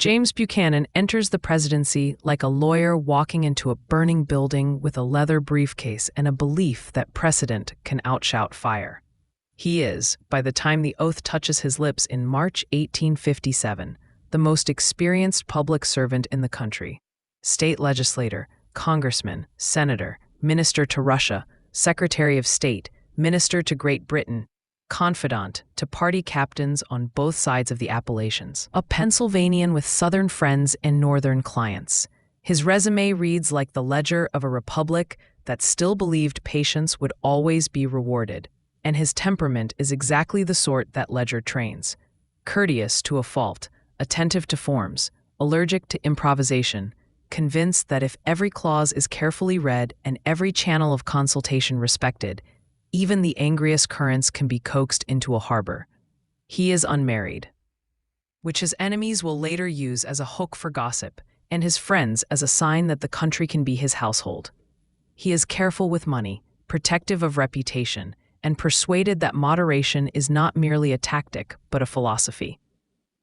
James Buchanan enters the presidency like a lawyer walking into a burning building with a leather briefcase and a belief that precedent can outshout fire. He is, by the time the oath touches his lips in March 1857, the most experienced public servant in the country. State legislator, congressman, senator, minister to Russia, secretary of state, minister to Great Britain, confidant to party captains on both sides of the Appalachians, a Pennsylvanian with Southern friends and Northern clients. His résumé reads like the ledger of a republic that still believed patience would always be rewarded, and his temperament is exactly the sort that ledger trains. Courteous to a fault, attentive to forms, allergic to improvisation, convinced that if every clause is carefully read and every channel of consultation respected, even the angriest currents can be coaxed into a harbor. He is unmarried, which his enemies will later use as a hook for gossip, and his friends as a sign that the country can be his household. He is careful with money, protective of reputation, and persuaded that moderation is not merely a tactic, but a philosophy.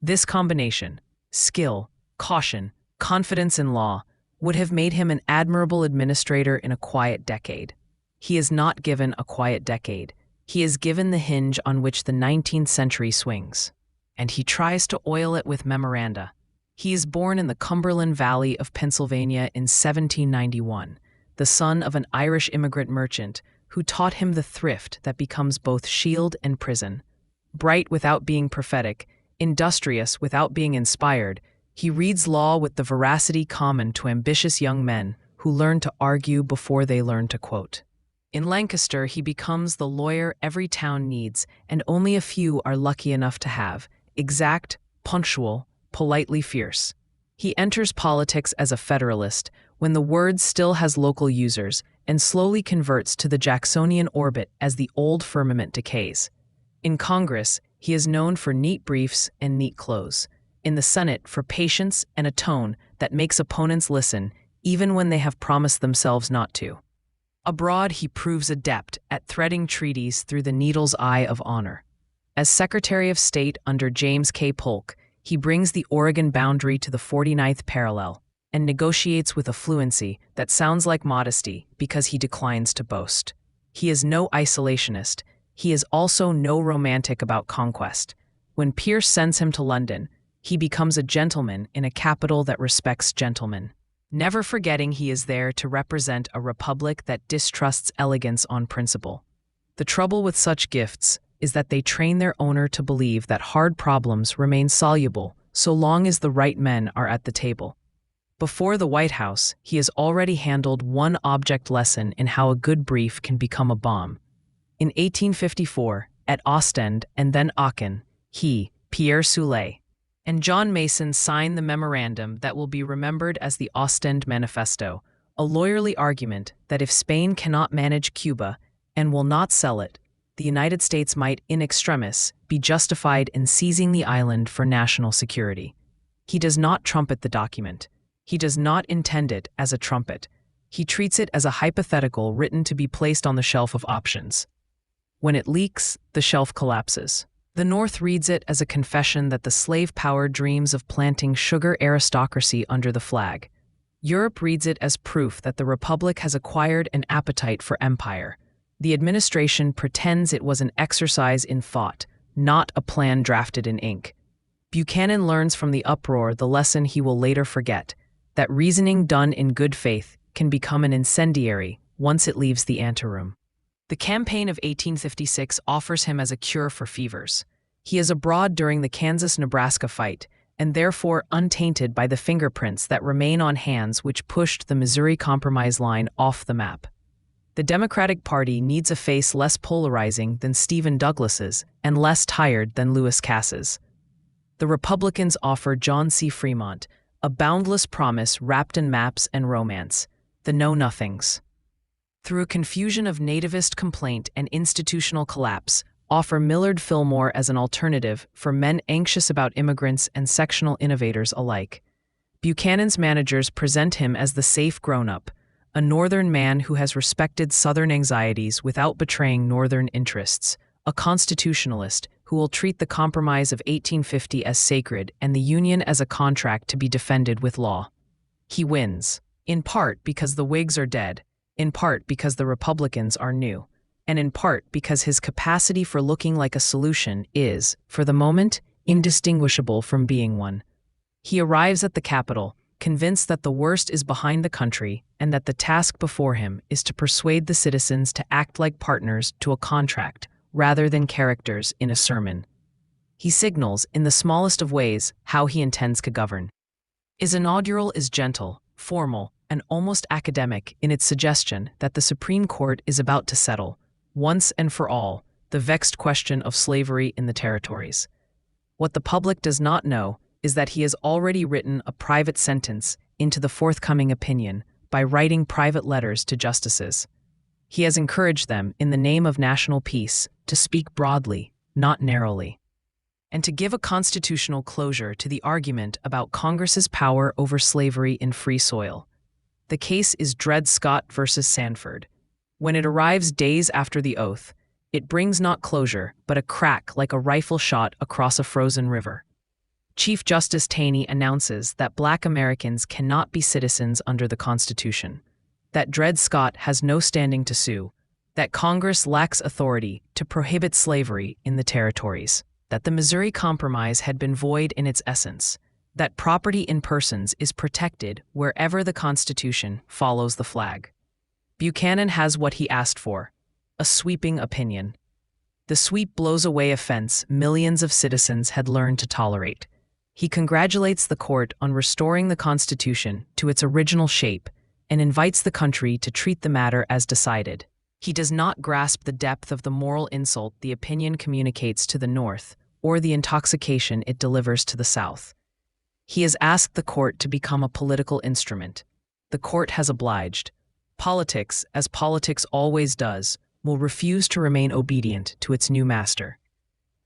This combination, skill, caution, confidence in law, would have made him an admirable administrator in a quiet decade. He is not given a quiet decade. He is given the hinge on which the 19th century swings, and he tries to oil it with memoranda. He is born in the Cumberland Valley of Pennsylvania in 1791, the son of an Irish immigrant merchant who taught him the thrift that becomes both shield and prison. Bright without being prophetic, industrious without being inspired, he reads law with the veracity common to ambitious young men who learn to argue before they learn to quote. In Lancaster, he becomes the lawyer every town needs, and only a few are lucky enough to have: exact, punctual, politely fierce. He enters politics as a Federalist when the word still has local users, and slowly converts to the Jacksonian orbit as the old firmament decays. In Congress, he is known for neat briefs and neat clothes. In the Senate, for patience and a tone that makes opponents listen, even when they have promised themselves not to. Abroad, he proves adept at threading treaties through the needle's eye of honor. As Secretary of State under James K. Polk, he brings the Oregon boundary to the 49th parallel and negotiates with a fluency that sounds like modesty because he declines to boast. He is no isolationist. He is also no romantic about conquest. When Pierce sends him to London, he becomes a gentleman in a capital that respects gentlemen, never forgetting he is there to represent a republic that distrusts elegance on principle. The trouble with such gifts is that they train their owner to believe that hard problems remain soluble so long as the right men are at the table. Before the White House, he has already handled one object lesson in how a good brief can become a bomb. In 1854, at Ostend and then Aachen, he, Pierre Soulet, and John Mason signed the memorandum that will be remembered as the Ostend Manifesto, a lawyerly argument that if Spain cannot manage Cuba and will not sell it, the United States might, in extremis, be justified in seizing the island for national security. He does not trumpet the document. He does not intend it as a trumpet. He treats it as a hypothetical written to be placed on the shelf of options. When it leaks, the shelf collapses. The North reads it as a confession that the slave power dreams of planting sugar aristocracy under the flag. Europe reads it as proof that the Republic has acquired an appetite for empire. The administration pretends it was an exercise in thought, not a plan drafted in ink. Buchanan learns from the uproar the lesson he will later forget, that reasoning done in good faith can become an incendiary once it leaves the anteroom. The campaign of 1856 offers him as a cure for fevers. He is abroad during the Kansas-Nebraska fight, and therefore untainted by the fingerprints that remain on hands which pushed the Missouri Compromise line off the map. The Democratic Party needs a face less polarizing than Stephen Douglas's and less tired than Lewis Cass's. The Republicans offer John C. Fremont a boundless promise wrapped in maps and romance, the know-nothings. Through a confusion of nativist complaint and institutional collapse, offer Millard Fillmore as an alternative for men anxious about immigrants and sectional innovators alike. Buchanan's managers present him as the safe grown-up, a Northern man who has respected Southern anxieties without betraying Northern interests, a constitutionalist who will treat the Compromise of 1850 as sacred and the Union as a contract to be defended with law. He wins, in part because the Whigs are dead, in part because the Republicans are new, and in part because his capacity for looking like a solution is, for the moment, indistinguishable from being one. He arrives at the Capitol, convinced that the worst is behind the country and that the task before him is to persuade the citizens to act like partners to a contract rather than characters in a sermon. He signals, in the smallest of ways, how he intends to govern. His inaugural is gentle, formal, and almost academic in its suggestion that the Supreme Court is about to settle, once and for all, the vexed question of slavery in the territories. What the public does not know is that he has already written a private sentence into the forthcoming opinion by writing private letters to justices. He has encouraged them, in the name of national peace, to speak broadly, not narrowly, and to give a constitutional closure to the argument about Congress's power over slavery in free soil. The case is Dred Scott versus Sanford. When it arrives days after the oath, it brings not closure, but a crack like a rifle shot across a frozen river. Chief Justice Taney announces that Black Americans cannot be citizens under the Constitution, that Dred Scott has no standing to sue, that Congress lacks authority to prohibit slavery in the territories, that the Missouri Compromise had been void in its essence, that property in persons is protected wherever the Constitution follows the flag. Buchanan has what he asked for, a sweeping opinion. The sweep blows away a fence millions of citizens had learned to tolerate. He congratulates the court on restoring the Constitution to its original shape and invites the country to treat the matter as decided. He does not grasp the depth of the moral insult the opinion communicates to the North or the intoxication it delivers to the South. He has asked the court to become a political instrument. The court has obliged. Politics, as politics always does, will refuse to remain obedient to its new master.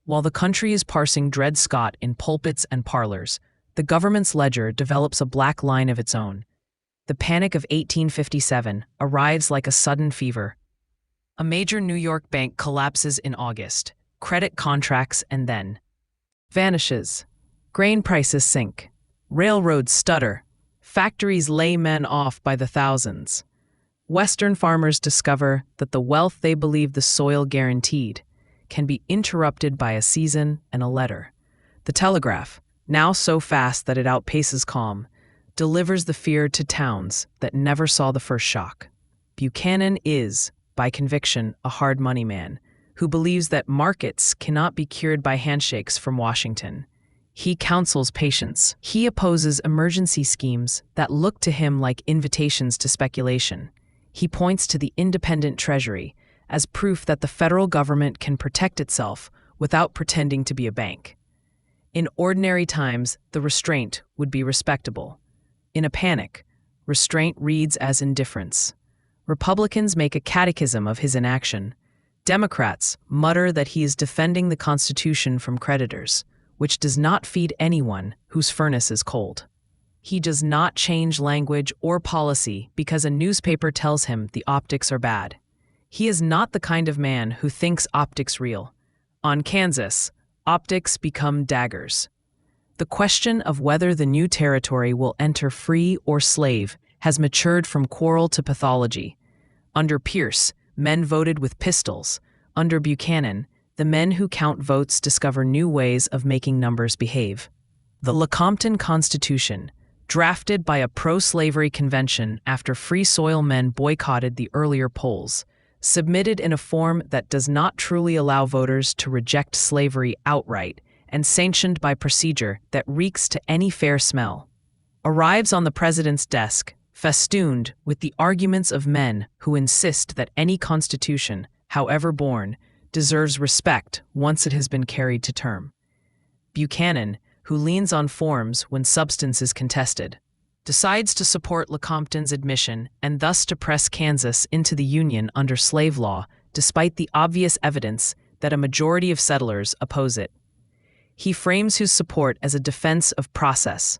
While the country is parsing Dred Scott in pulpits and parlors, the government's ledger develops a black line of its own. The Panic of 1857 arrives like a sudden fever. A major New York bank collapses in August, credit contracts and then vanishes. Grain prices sink. Railroads stutter. Factories lay men off by the thousands. Western farmers discover that the wealth they believed the soil guaranteed can be interrupted by a season and a letter. The telegraph, now so fast that it outpaces calm, delivers the fear to towns that never saw the first shock. Buchanan is, by conviction, a hard money man who believes that markets cannot be cured by handshakes from Washington. He counsels patience. He opposes emergency schemes that look to him like invitations to speculation. He points to the independent Treasury as proof that the federal government can protect itself without pretending to be a bank. In ordinary times, the restraint would be respectable. In a panic, restraint reads as indifference. Republicans make a catechism of his inaction. Democrats mutter that he is defending the Constitution from creditors, which does not feed anyone whose furnace is cold. He does not change language or policy because a newspaper tells him the optics are bad. He is not the kind of man who thinks optics real. On Kansas, optics become daggers. The question of whether the new territory will enter free or slave has matured from quarrel to pathology. Under Pierce, men voted with pistols. Under Buchanan, the men who count votes discover new ways of making numbers behave. The Lecompton Constitution, drafted by a pro-slavery convention after Free Soil men boycotted the earlier polls, submitted in a form that does not truly allow voters to reject slavery outright and sanctioned by procedure that reeks to any fair smell, arrives on the president's desk, festooned with the arguments of men who insist that any constitution, however born, deserves respect once it has been carried to term. Buchanan, who leans on forms when substance is contested, decides to support Lecompton's admission and thus to press Kansas into the Union under slave law, despite the obvious evidence that a majority of settlers oppose it. He frames his support as a defense of process.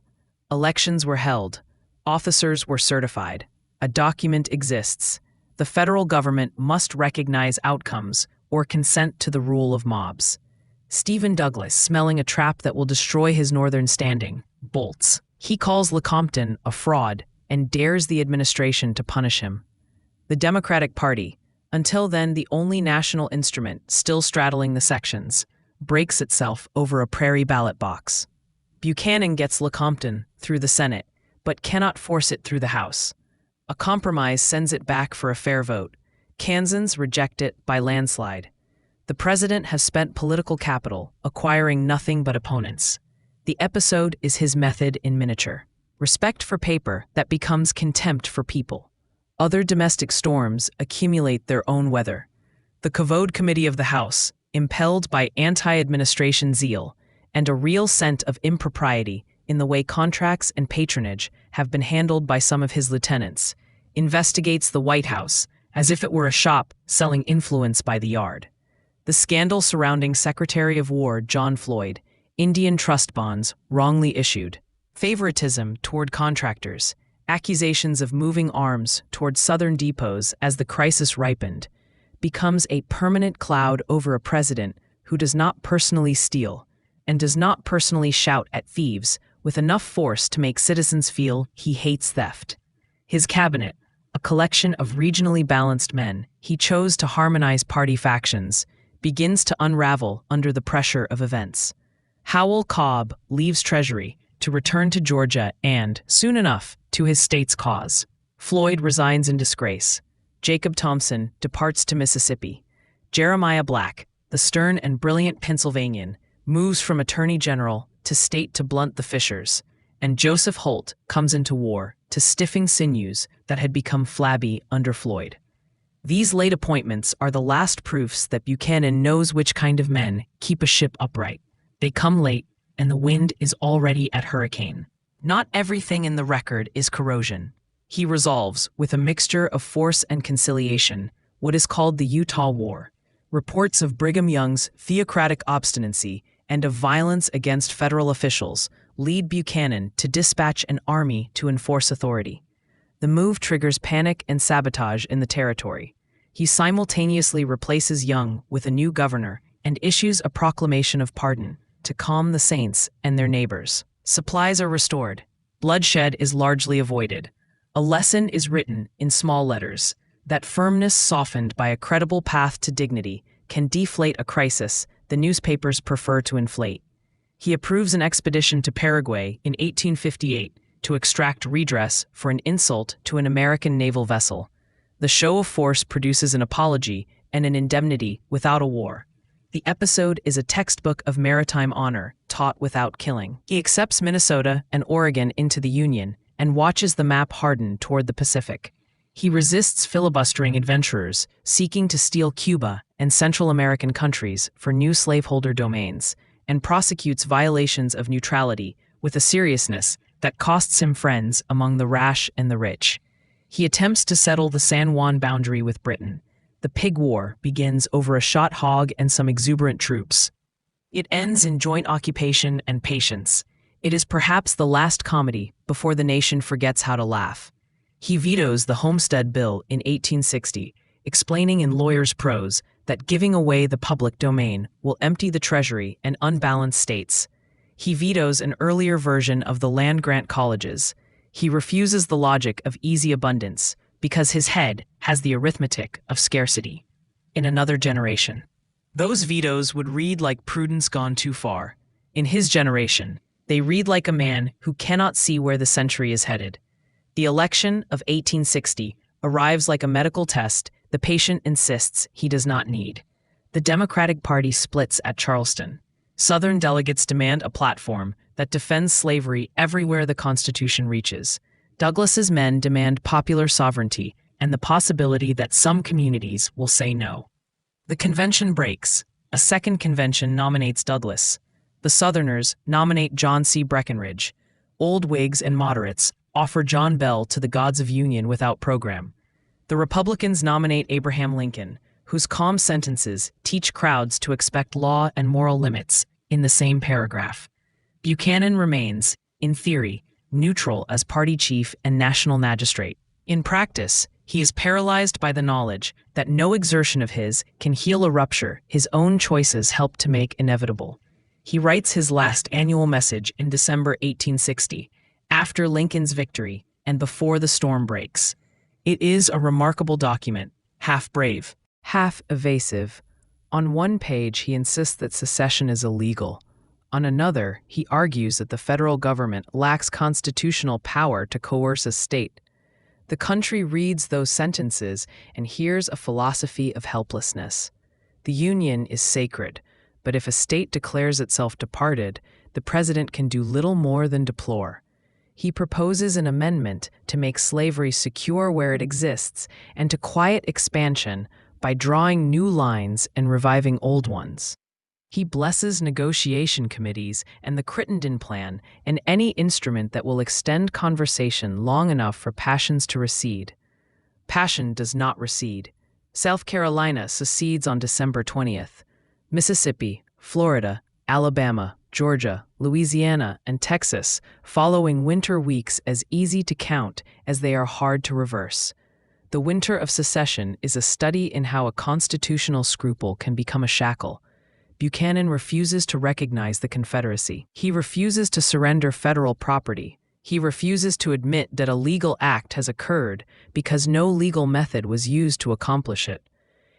Elections were held. Officers were certified. A document exists. The federal government must recognize outcomes or consent to the rule of mobs. Stephen Douglas, smelling a trap that will destroy his northern standing, bolts. He calls Lecompton a fraud and dares the administration to punish him. The Democratic Party, until then the only national instrument still straddling the sections, breaks itself over a prairie ballot box. Buchanan gets Lecompton through the Senate, but cannot force it through the House. A compromise sends it back for a fair vote. Kansans reject it by landslide. The president has spent political capital, acquiring nothing but opponents. The episode is his method in miniature. Respect for paper that becomes contempt for people. Other domestic storms accumulate their own weather. The Cavode Committee of the House, impelled by anti-administration zeal and a real scent of impropriety in the way contracts and patronage have been handled by some of his lieutenants, investigates the White House as if it were a shop selling influence by the yard. The scandal surrounding Secretary of War John Floyd, Indian trust bonds wrongly issued, favoritism toward contractors, accusations of moving arms toward southern depots as the crisis ripened, becomes a permanent cloud over a president who does not personally steal and does not personally shout at thieves with enough force to make citizens feel he hates theft. His cabinet, a collection of regionally balanced men he chose to harmonize party factions, begins to unravel under the pressure of events. Howell Cobb leaves Treasury to return to Georgia and, soon enough, to his state's cause. Floyd resigns in disgrace. Jacob Thompson departs to Mississippi. Jeremiah Black, the stern and brilliant Pennsylvanian, moves from attorney general to state to blunt the fissures, and Joseph Holt comes into war to stiffing sinews that had become flabby under Floyd. These late appointments are the last proofs that Buchanan knows which kind of men keep a ship upright. They come late, and the wind is already at hurricane. Not everything in the record is corrosion. He resolves, with a mixture of force and conciliation, what is called the Utah War. Reports of Brigham Young's theocratic obstinacy and of violence against federal officials lead Buchanan to dispatch an army to enforce authority. The move triggers panic and sabotage in the territory. He simultaneously replaces Young with a new governor and issues a proclamation of pardon to calm the saints and their neighbors. Supplies are restored. Bloodshed is largely avoided. A lesson is written in small letters that firmness softened by a credible path to dignity can deflate a crisis the newspapers prefer to inflate. He approves an expedition to Paraguay in 1858 to extract redress for an insult to an American naval vessel. The show of force produces an apology and an indemnity without a war. The episode is a textbook of maritime honor taught without killing. He accepts Minnesota and Oregon into the Union and watches the map harden toward the Pacific. He resists filibustering adventurers seeking to steal Cuba and Central American countries for new slaveholder domains, and prosecutes violations of neutrality with a seriousness that costs him friends among the rash and the rich. He attempts to settle the San Juan boundary with Britain. The Pig War begins over a shot hog and some exuberant troops. It ends in joint occupation and patience. It is perhaps the last comedy before the nation forgets how to laugh. He vetoes the Homestead Bill in 1860, explaining in lawyer's prose that giving away the public domain will empty the treasury and unbalance states. He vetoes an earlier version of the land-grant colleges. He refuses the logic of easy abundance because his head has the arithmetic of scarcity. In another generation, those vetoes would read like prudence gone too far. In his generation, they read like a man who cannot see where the century is headed. The election of 1860 arrives like a medical test the patient insists he does not need. The Democratic Party splits at Charleston. Southern delegates demand a platform that defends slavery everywhere the Constitution reaches. Douglas's men demand popular sovereignty and the possibility that some communities will say no. The convention breaks. A second convention nominates Douglas. The Southerners nominate John C. Breckinridge. Old Whigs and moderates offer John Bell to the gods of union without program. The Republicans nominate Abraham Lincoln, whose calm sentences teach crowds to expect law and moral limits in the same paragraph. Buchanan remains, in theory, neutral as party chief and national magistrate. In practice, He is paralyzed by the knowledge that no exertion of his can heal a rupture his own choices helped to make inevitable. He writes his last annual message in December 1860, after Lincoln's victory and before the storm breaks. It is a remarkable document, half brave, half evasive. On one page, he insists that secession is illegal. On another, he argues that the federal government lacks constitutional power to coerce a state. The country reads those sentences and hears a philosophy of helplessness. The Union is sacred, but if a state declares itself departed, the president can do little more than deplore. He proposes an amendment to make slavery secure where it exists and to quiet expansion by drawing new lines and reviving old ones. He blesses negotiation committees and the Crittenden Plan and any instrument that will extend conversation long enough for passions to recede. Passion does not recede. South Carolina secedes on December 20th. Mississippi, Florida, Alabama, Georgia, Louisiana, and Texas following winter weeks as easy to count as they are hard to reverse. The Winter of Secession is a study in how a constitutional scruple can become a shackle. Buchanan refuses to recognize the Confederacy. He refuses to surrender federal property. He refuses to admit that a legal act has occurred because no legal method was used to accomplish it.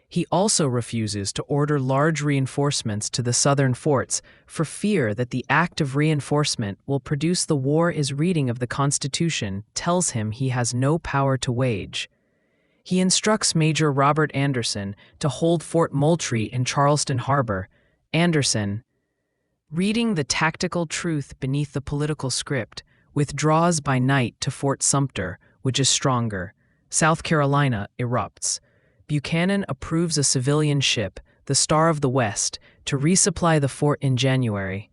He also refuses to order large reinforcements to the southern forts for fear that the act of reinforcement will produce the war his reading of the Constitution tells him he has no power to wage. He instructs Major Robert Anderson to hold Fort Moultrie in Charleston Harbor. Anderson, reading the tactical truth beneath the political script, withdraws by night to Fort Sumter, which is stronger. South Carolina erupts. Buchanan approves a civilian ship, the Star of the West, to resupply the fort in January.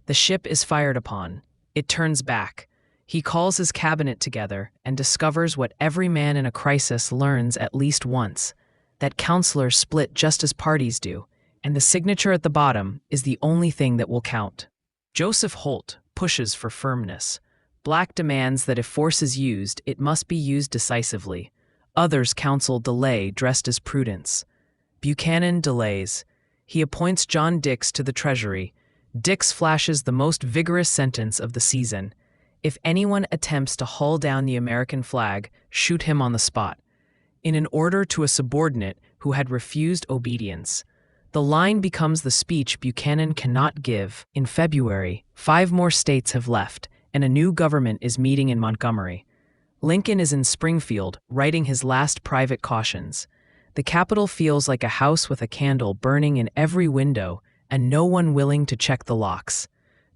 The ship is fired upon. It turns back. He calls his cabinet together and discovers what every man in a crisis learns at least once, that counselors split just as parties do, and the signature at the bottom is the only thing that will count. Joseph Holt pushes for firmness. Black demands that if force is used, it must be used decisively. Others counsel delay dressed as prudence. Buchanan delays. He appoints John Dix to the Treasury. Dix flashes the most vigorous sentence of the season. If anyone attempts to haul down the American flag, shoot him on the spot. In an order to a subordinate who had refused obedience. The line becomes the speech Buchanan cannot give. In February, 5 more states have left, and a new government is meeting in Montgomery. Lincoln is in Springfield, writing his last private cautions. The Capitol feels like a house with a candle burning in every window and no one willing to check the locks.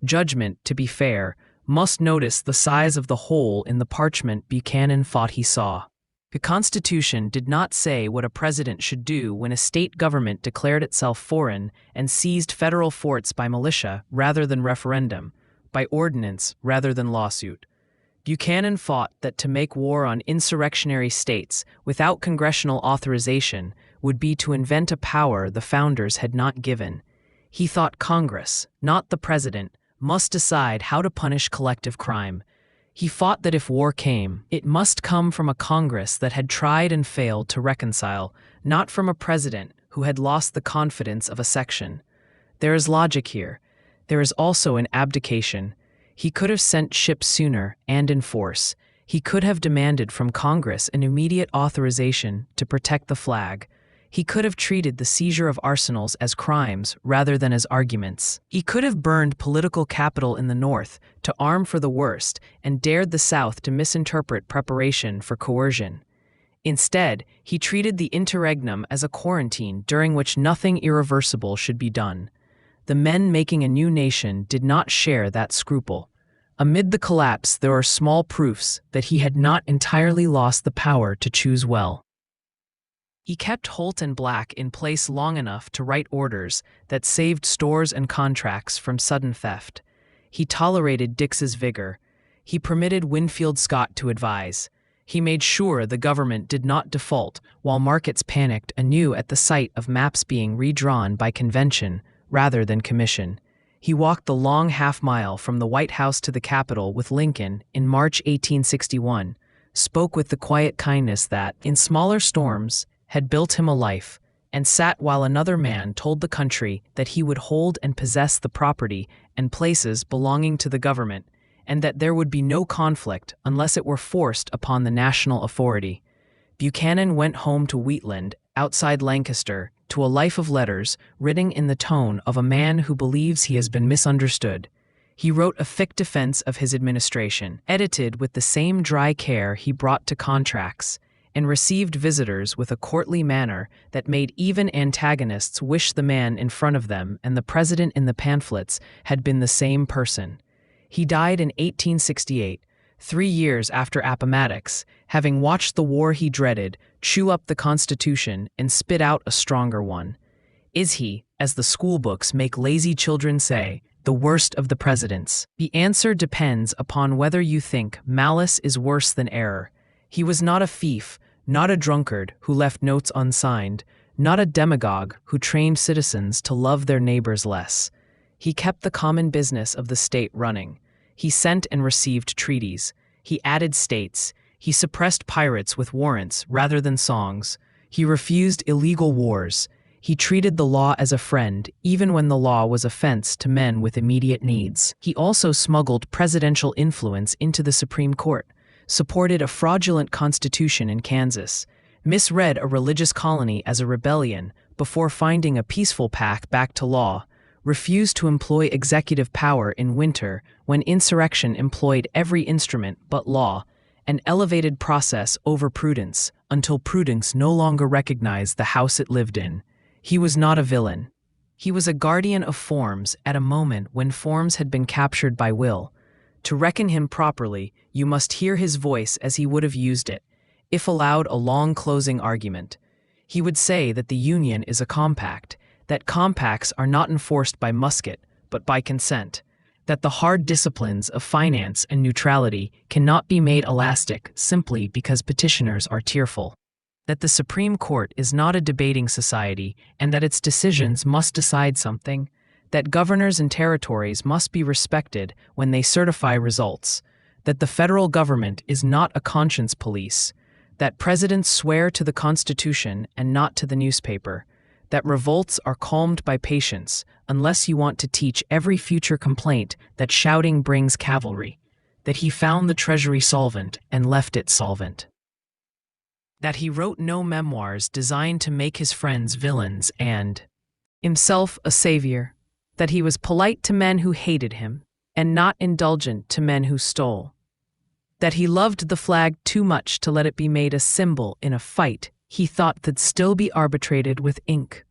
Judgment, to be fair, must notice the size of the hole in the parchment Buchanan thought he saw. The Constitution did not say what a president should do when a state government declared itself foreign and seized federal forts by militia rather than referendum, by ordinance rather than lawsuit. Buchanan fought that to make war on insurrectionary states without congressional authorization would be to invent a power the founders had not given. He thought Congress, not the president, must decide how to punish collective crime. He fought that if war came, it must come from a Congress that had tried and failed to reconcile, not from a president who had lost the confidence of a section. There is logic here. There is also an abdication. He could have sent ships sooner and in force. He could have demanded from Congress an immediate authorization to protect the flag. He could have treated the seizure of arsenals as crimes rather than as arguments. He could have burned political capital in the North to arm for the worst and dared the South to misinterpret preparation for coercion. Instead, he treated the interregnum as a quarantine during which nothing irreversible should be done. The men making a new nation did not share that scruple. Amid the collapse, there are small proofs that he had not entirely lost the power to choose well. He kept Holt and Black in place long enough to write orders that saved stores and contracts from sudden theft. He tolerated Dix's vigor. He permitted Winfield Scott to advise. He made sure the government did not default while markets panicked anew at the sight of maps being redrawn by convention rather than commission. He walked the long half-mile from the White House to the Capitol with Lincoln in March 1861, spoke with the quiet kindness that, in smaller storms, had built him a life, and sat while another man told the country that he would hold and possess the property and places belonging to the government, and that there would be no conflict unless it were forced upon the national authority. Buchanan went home to Wheatland, outside Lancaster, to a life of letters written in the tone of a man who believes he has been misunderstood. He wrote a thick defense of his administration, edited with the same dry care he brought to contracts, and received visitors with a courtly manner that made even antagonists wish the man in front of them and the president in the pamphlets had been the same person. He died in 1868, 3 years after Appomattox, having watched the war he dreaded chew up the Constitution and spit out a stronger one. Is he, as the schoolbooks make lazy children say, the worst of the presidents? The answer depends upon whether you think malice is worse than error. He was not a thief, not a drunkard who left notes unsigned, not a demagogue who trained citizens to love their neighbors less. He kept the common business of the state running. He sent and received treaties. He added states. He suppressed pirates with warrants rather than songs. He refused illegal wars. He treated the law as a friend, even when the law was offense to men with immediate needs. He also smuggled presidential influence into the Supreme Court, supported a fraudulent constitution in Kansas, misread a religious colony as a rebellion before finding a peaceful path back to law, refused to employ executive power in winter when insurrection employed every instrument but law, and elevated process over prudence until prudence no longer recognized the house it lived in. He was not a villain. He was a guardian of forms at a moment when forms had been captured by will. To reckon him properly, you must hear his voice as he would have used it, if allowed a long closing argument. He would say that the Union is a compact, that compacts are not enforced by musket, but by consent, that the hard disciplines of finance and neutrality cannot be made elastic simply because petitioners are tearful, that the Supreme Court is not a debating society and that its decisions must decide something, that governors and territories must be respected when they certify results, that the federal government is not a conscience police, that presidents swear to the Constitution and not to the newspaper, that revolts are calmed by patience unless you want to teach every future complaint that shouting brings cavalry, that he found the treasury solvent and left it solvent, that he wrote no memoirs designed to make his friends villains and himself a savior, that he was polite to men who hated him and not indulgent to men who stole, that he loved the flag too much to let it be made a symbol in a fight he thought could still be arbitrated with ink.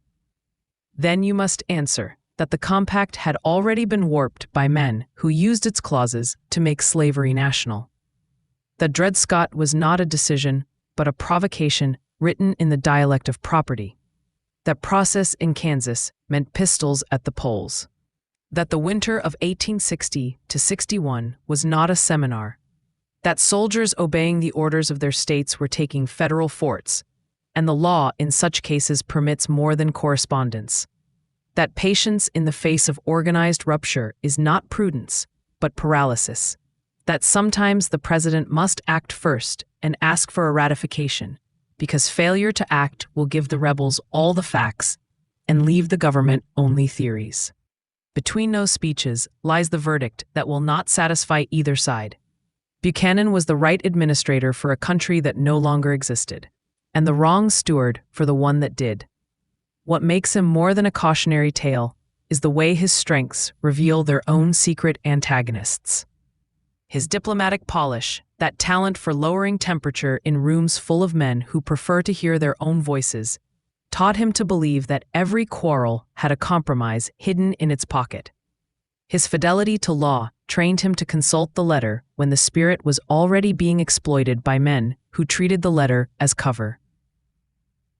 Then you must answer that the compact had already been warped by men who used its clauses to make slavery national. That Dred Scott was not a decision, but a provocation written in the dialect of property. That process in Kansas meant pistols at the polls. That the winter of 1860 to 61 was not a seminar. That soldiers obeying the orders of their states were taking federal forts, and the law in such cases permits more than correspondence. That patience in the face of organized rupture is not prudence, but paralysis. That sometimes the president must act first and ask for a ratification, because failure to act will give the rebels all the facts and leave the government only theories. Between those speeches lies the verdict that will not satisfy either side. Buchanan was the right administrator for a country that no longer existed, and the wrong steward for the one that did. What makes him more than a cautionary tale is the way his strengths reveal their own secret antagonists. His diplomatic polish, that talent for lowering temperature in rooms full of men who prefer to hear their own voices, taught him to believe that every quarrel had a compromise hidden in its pocket. His fidelity to law trained him to consult the letter when the spirit was already being exploited by men who treated the letter as cover.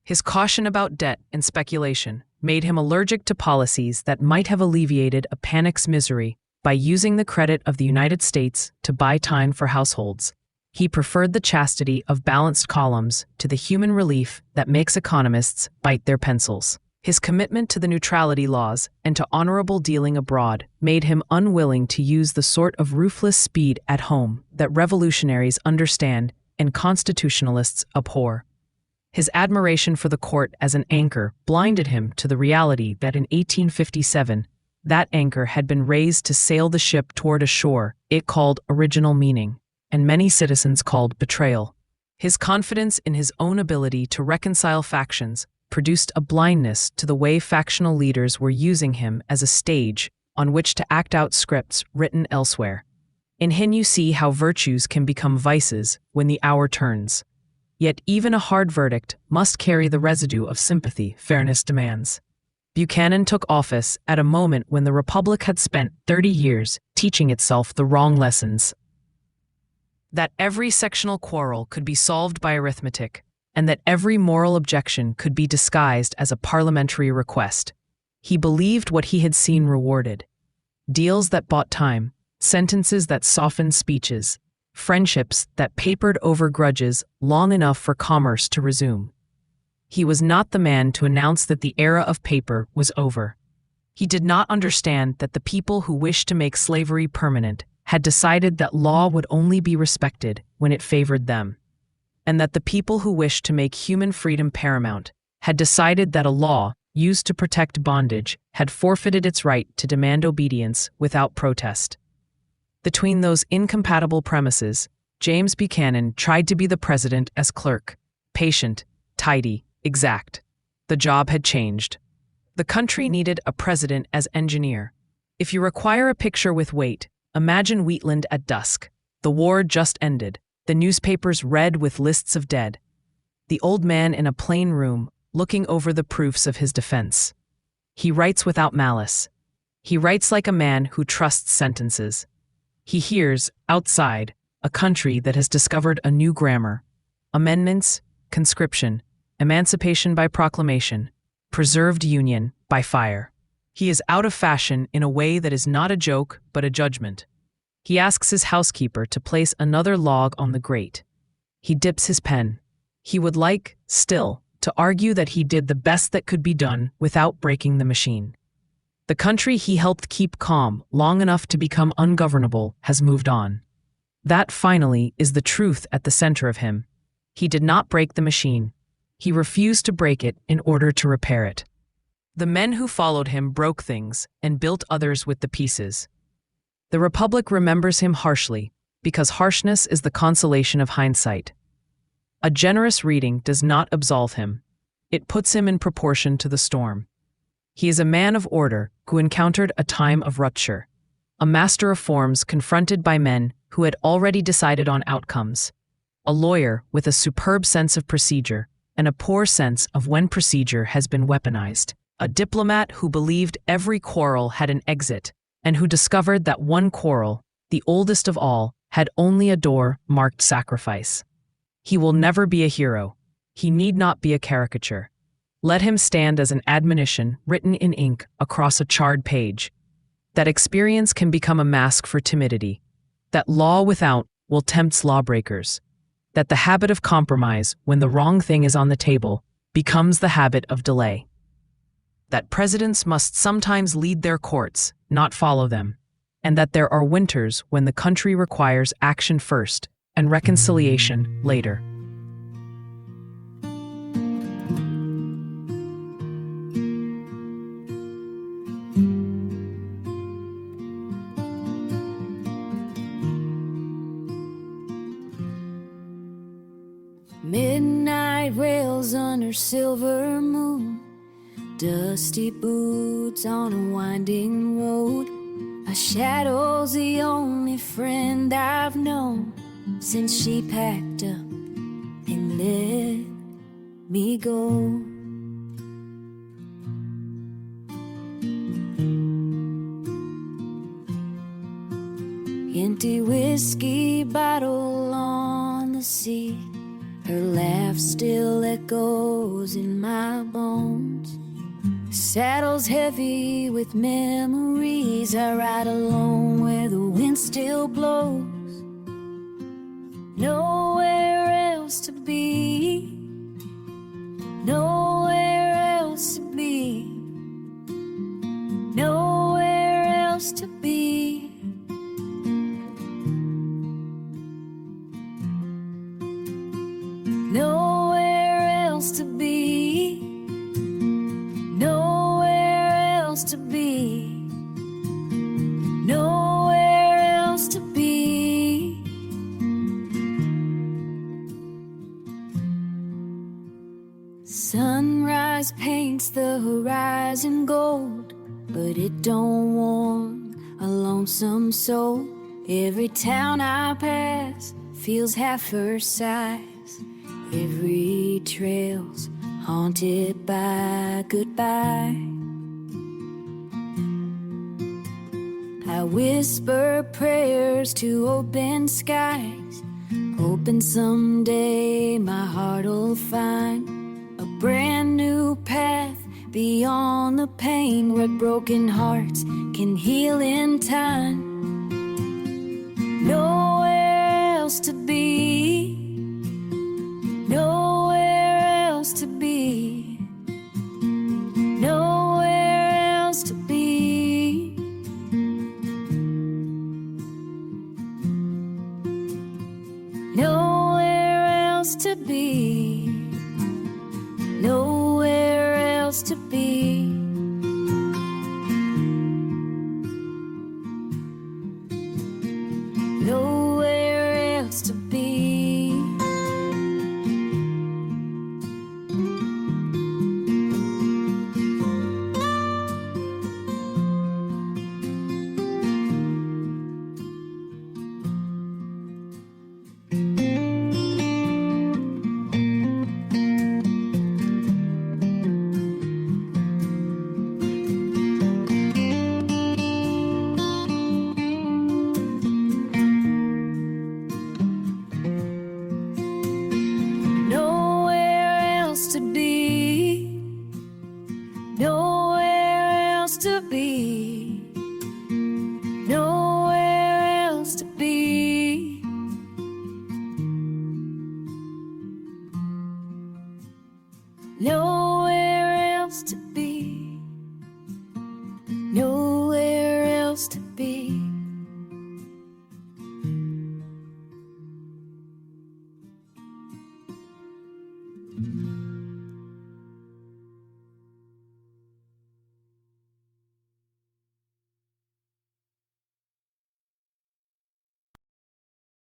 His caution about debt and speculation made him allergic to policies that might have alleviated a panic's misery by using the credit of the United States to buy time for households. He preferred the chastity of balanced columns to the human relief that makes economists bite their pencils. His commitment to the neutrality laws and to honorable dealing abroad made him unwilling to use the sort of ruthless speed at home that revolutionaries understand and constitutionalists abhor. His admiration for the court as an anchor blinded him to the reality that in 1857, that anchor had been raised to sail the ship toward a shore it called original meaning, and many citizens called betrayal. His confidence in his own ability to reconcile factions produced a blindness to the way factional leaders were using him as a stage on which to act out scripts written elsewhere. In him you see how virtues can become vices when the hour turns. Yet even a hard verdict must carry the residue of sympathy fairness demands. Buchanan took office at a moment when the Republic had spent 30 years teaching itself the wrong lessons. That every sectional quarrel could be solved by arithmetic, and that every moral objection could be disguised as a parliamentary request. He believed what he had seen rewarded. Deals that bought time, sentences that softened speeches, friendships that papered over grudges long enough for commerce to resume. He was not the man to announce that the era of paper was over. He did not understand that the people who wished to make slavery permanent had decided that law would only be respected when it favored them, and that the people who wished to make human freedom paramount had decided that a law used to protect bondage had forfeited its right to demand obedience without protest. Between those incompatible premises, James Buchanan tried to be the president as clerk, patient, tidy, exact. The job had changed. The country needed a president as engineer. If you require a picture with weight, imagine Wheatland at dusk. The war just ended. The newspapers read with lists of dead. The old man in a plain room, looking over the proofs of his defense. He writes without malice. He writes like a man who trusts sentences. He hears, outside, a country that has discovered a new grammar. Amendments, conscription, emancipation by proclamation, preserved union by fire. He is out of fashion in a way that is not a joke but a judgment. He asks his housekeeper to place another log on the grate. He dips his pen. He would like, still, to argue that he did the best that could be done without breaking the machine. The country he helped keep calm long enough to become ungovernable has moved on. That, finally, is the truth at the center of him. He did not break the machine. He refused to break it in order to repair it. The men who followed him broke things and built others with the pieces. The Republic remembers him harshly, because harshness is the consolation of hindsight. A generous reading does not absolve him. It puts him in proportion to the storm. He is a man of order who encountered a time of rupture, a master of forms confronted by men who had already decided on outcomes, a lawyer with a superb sense of procedure and a poor sense of when procedure has been weaponized, a diplomat who believed every quarrel had an exit and who discovered that one quarrel, the oldest of all, had only a door marked sacrifice. He will never be a hero. He need not be a caricature. Let him stand as an admonition written in ink across a charred page. That experience can become a mask for timidity. That law without will tempt lawbreakers. That the habit of compromise when the wrong thing is on the table becomes the habit of delay. That presidents must sometimes lead their courts, not follow them. And that there are winters when the country requires action first and reconciliation later. Midnight rails under silver moon, dusty boots on a winding road. A shadow's the only friend I've known since she packed up and let me go. Empty whiskey bottle on the seat, her laugh still echoes in my bones. Saddle's heavy with memories. I ride alone where the wind still blows. Nowhere else to be. Nowhere else to be. Nowhere else to be. nowhere else to be, nowhere else to be, nowhere else to be. Sunrise paints the horizon gold, but it don't warm a lonesome soul. Every town I pass feels half her size. Every trail's haunted by goodbye. I whisper prayers to open skies, hoping someday my heart'll find a brand new path beyond the pain, where broken hearts can heal in time. Nowhere else to be, nowhere else to be, nowhere else to be. No